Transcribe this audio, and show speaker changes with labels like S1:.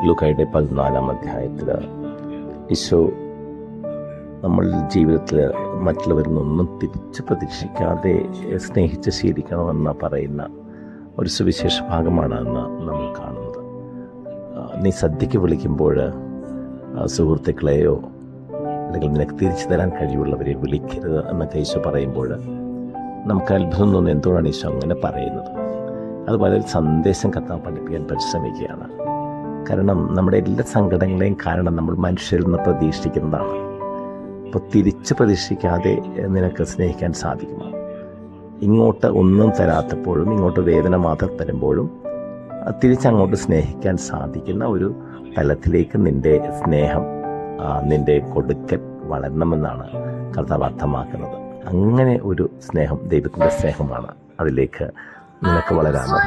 S1: ലൂക്കായുടെ 14-ാം അധ്യായത്തിൽ ഈശോ നമ്മൾ ജീവിതത്തിൽ മറ്റുള്ളവരിൽ നിന്നൊന്നും തിരിച്ച് പ്രതീക്ഷിക്കാതെ സ്നേഹിച്ച് ശീലിക്കണമെന്ന് പറയുന്ന ഒരു സുവിശേഷ ഭാഗമാണ് അന്ന് നമ്മൾ കാണുന്നത്. നീ സദ്യയ്ക്ക് വിളിക്കുമ്പോൾ സുഹൃത്തുക്കളെയോ അല്ലെങ്കിൽ നിനക്ക് തിരിച്ചു തരാൻ കഴിവുള്ളവരെ വിളിക്കരുത് എന്നൊക്കെ ഈശോ പറയുമ്പോൾ നമുക്ക് അത്ഭുതം തോന്നുന്നു. എന്തുകൊണ്ടാണ് ഈശോ അങ്ങനെ പറയുന്നത്? അത് വളരെ സന്ദേശം കർത്താവ് പഠിപ്പിക്കാൻ പരിശ്രമിക്കുകയാണ്. കാരണം നമ്മുടെ എല്ലാ സങ്കടങ്ങളെയും കാരണം നമ്മൾ മനുഷ്യരിൽ നിന്ന് പ്രതീക്ഷിക്കുന്നതാണ്. അപ്പോൾ തിരിച്ച് പ്രതീക്ഷിക്കാതെ നിനക്ക് സ്നേഹിക്കാൻ സാധിക്കുമോ? ഇങ്ങോട്ട് ഒന്നും തരാത്തപ്പോഴും ഇങ്ങോട്ട് വേദന മാത്രം തരുമ്പോഴും തിരിച്ചങ്ങോട്ട് സ്നേഹിക്കാൻ സാധിക്കുന്ന ഒരു തലത്തിലേക്ക് നിൻ്റെ സ്നേഹം, നിൻ്റെ കൊടുക്കൽ വളരണമെന്നാണ് കർത്താവ് അർത്ഥമാക്കുന്നത്. അങ്ങനെ ഒരു സ്നേഹം ദൈവത്തിൻ്റെ സ്നേഹമാണ്. അതിലേക്ക് നിനക്ക് വളരാമോ?